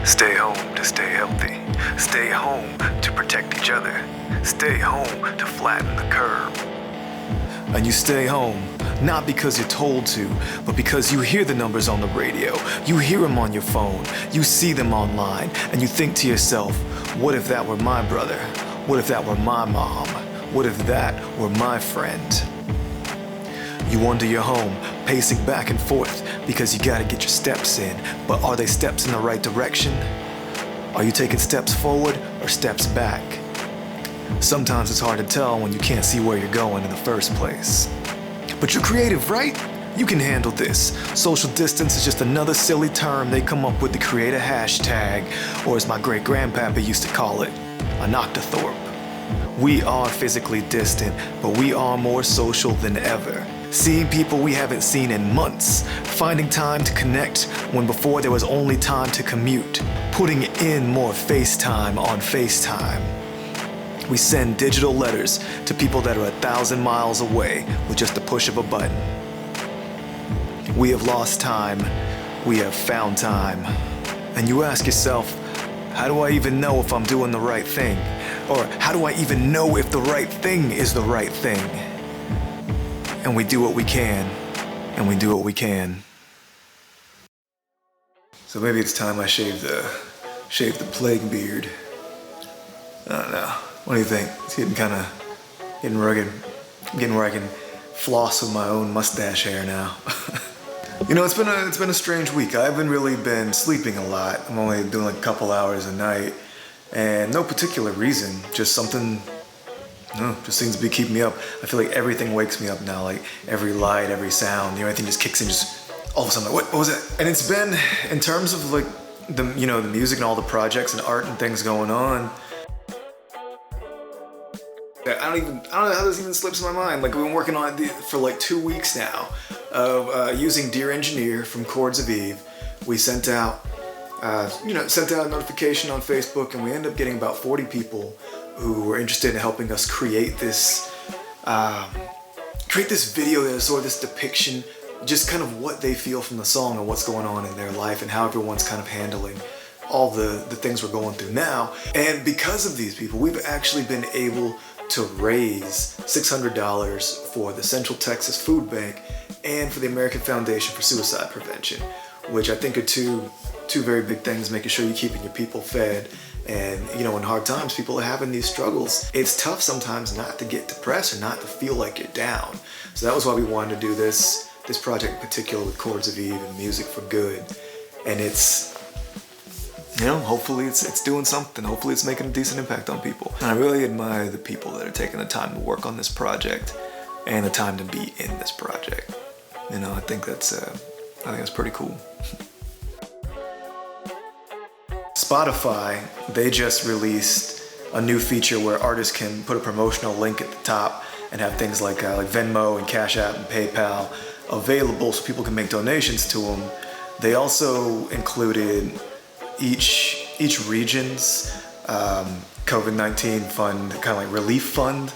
Stay home to stay healthy. Stay home to protect each other. Stay home to flatten the curve. And you stay home, not because you're told to, but because you hear the numbers on the radio, you hear them on your phone, you see them online, and you think to yourself, what if that were my brother? What if that were my mom? What if that were my friend? You wander your home, pacing back and forth because you gotta get your steps in, but are they steps in the right direction? Are you taking steps forward or steps back? Sometimes it's hard to tell when you can't see where you're going in the first place. But you're creative, right? You can handle this. Social distance is just another silly term they come up with to create a hashtag, or as my great-grandpapa used to call it, a noctathorpe. We are physically distant, but we are more social than ever. Seeing people we haven't seen in months, finding time to connect when before there was only time to commute, putting in more FaceTime on FaceTime. We send digital letters to people that are 1,000 miles away with just the push of a button. We have lost time, we have found time. And you ask yourself, how do I even know if I'm doing the right thing? Or how do I even know if the right thing is the right thing? And we do what we can, and we do what we can. So maybe it's time I shave the plague beard. I don't know. What do you think? It's getting rugged. I'm getting where I can floss with my own mustache hair now. You know, it's been a strange week. I haven't really been sleeping a lot. I'm only doing like a couple hours a night, and no particular reason. Just something. Just seems to be keeping me up. I feel like everything wakes me up now. Like every light, every sound, everything just kicks in. Just all of a sudden, like, what was that? And it's been in terms of like the music and all the projects and art and things going on. I don't know how this even slips my mind. Like we've been working on it for like 2 weeks now of using Dear Engineer from Chords of Eve. We sent out a notification on Facebook, and we ended up getting about 40 people who were interested in helping us create this video that is sort of this depiction, just kind of what they feel from the song and what's going on in their life and how everyone's kind of handling all the things we're going through now. And because of these people, we've actually been able to raise $600 for the Central Texas Food Bank and for the American Foundation for Suicide Prevention, which I think are two very big things, making sure you're keeping your people fed. And in hard times, people are having these struggles. It's tough sometimes not to get depressed or not to feel like you're down. So that was why we wanted to do this project in particular with Chords of Eve and Music for Good. And it's, hopefully it's doing something. Hopefully it's making a decent impact on people. And I really admire the people that are taking the time to work on this project and the time to be in this project. I think that's pretty cool. Spotify, they just released a new feature where artists can put a promotional link at the top and have things like Venmo and Cash App and PayPal available so people can make donations to them. They also included each region's COVID-19 fund, kind of like relief fund.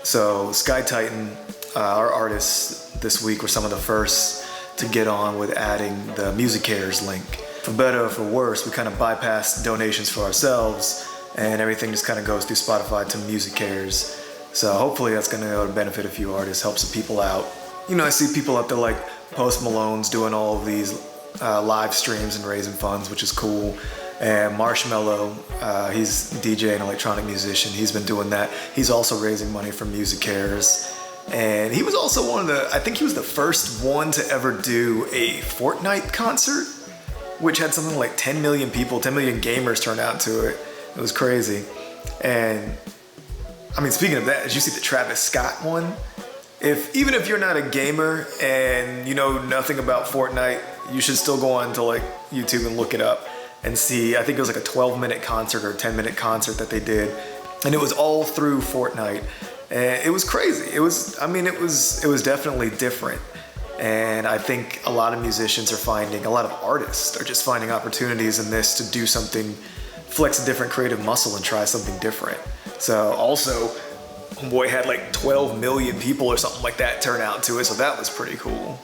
So Sky Titan, our artists this week were some of the first to get on with adding the MusiCares link. For better or for worse, we kind of bypassed donations for ourselves, and everything just kind of goes through Spotify to MusiCares. So hopefully that's going to benefit a few artists, help some people out. I see people out there like Post Malone's doing all of these live streams and raising funds, which is cool. And Marshmello, he's a DJ and electronic musician. He's been doing that. He's also raising money for MusiCares. And he was also I think he was the first one to ever do a Fortnite concert, which had something like 10 million people, 10 million gamers turn out to it. It was crazy. And speaking of that, did you see the Travis Scott one? Even if you're not a gamer and you know nothing about Fortnite, you should still go on to like YouTube and look it up and see. I think it was like a 12-minute concert or a 10-minute concert that they did, and it was all through Fortnite. And it was crazy. It was definitely different. And I think a lot of musicians a lot of artists are just finding opportunities in this to do something, flex a different creative muscle and try something different. So also, Homeboy had like 12 million people or something like that turn out to it, so that was pretty cool.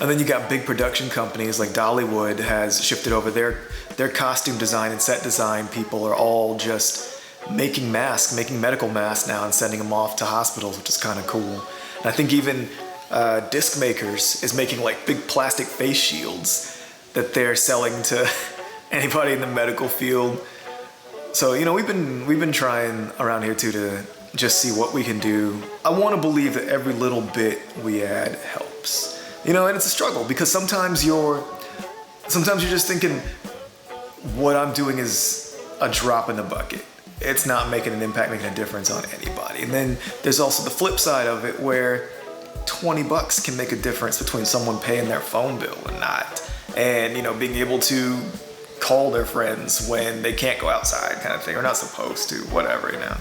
And then you got big production companies like Dollywood has shifted over. Their costume design and set design people are all just making medical masks now and sending them off to hospitals, which is kind of cool. And I think even disc makers is making like big plastic face shields that they're selling to anybody in the medical field. So, you know, we've been trying around here too to just see what we can do. I want to believe that every little bit we add helps. You know, and it's a struggle because sometimes you're just thinking what I'm doing is a drop in the bucket. It's not making an impact, making a difference on anybody. And then there's also the flip side of it where $20 can make a difference between someone paying their phone bill and not. And, you know, being able to call their friends when they can't go outside kind of thing, or not supposed to, whatever, you know.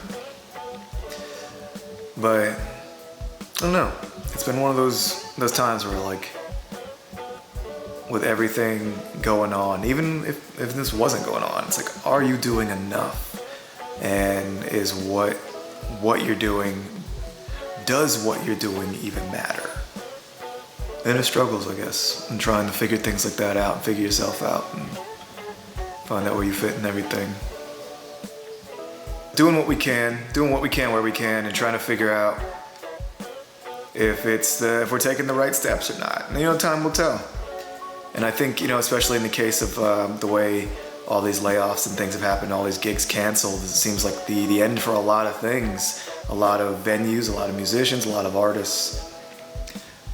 But, I don't know. It's been one of those times where, like, with everything going on, even if this wasn't going on, it's like, are you doing enough? And is what you're doing, does what you're doing even matter? And it struggles, I guess, and trying to figure things like that out and figure yourself out and find out where you fit in everything. Doing what we can where we can, and trying to figure out if we're taking the right steps or not. And, you know, time will tell. And I think, you know, especially in the case of the way all these layoffs and things have happened, all these gigs canceled, it seems like the end for a lot of things, a lot of venues, a lot of musicians, a lot of artists.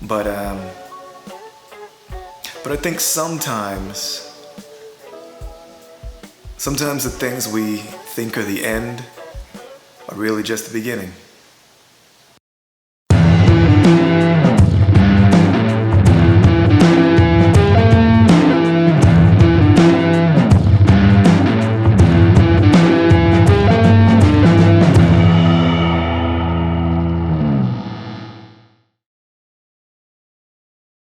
But I think sometimes the things we think are the end are really just the beginning.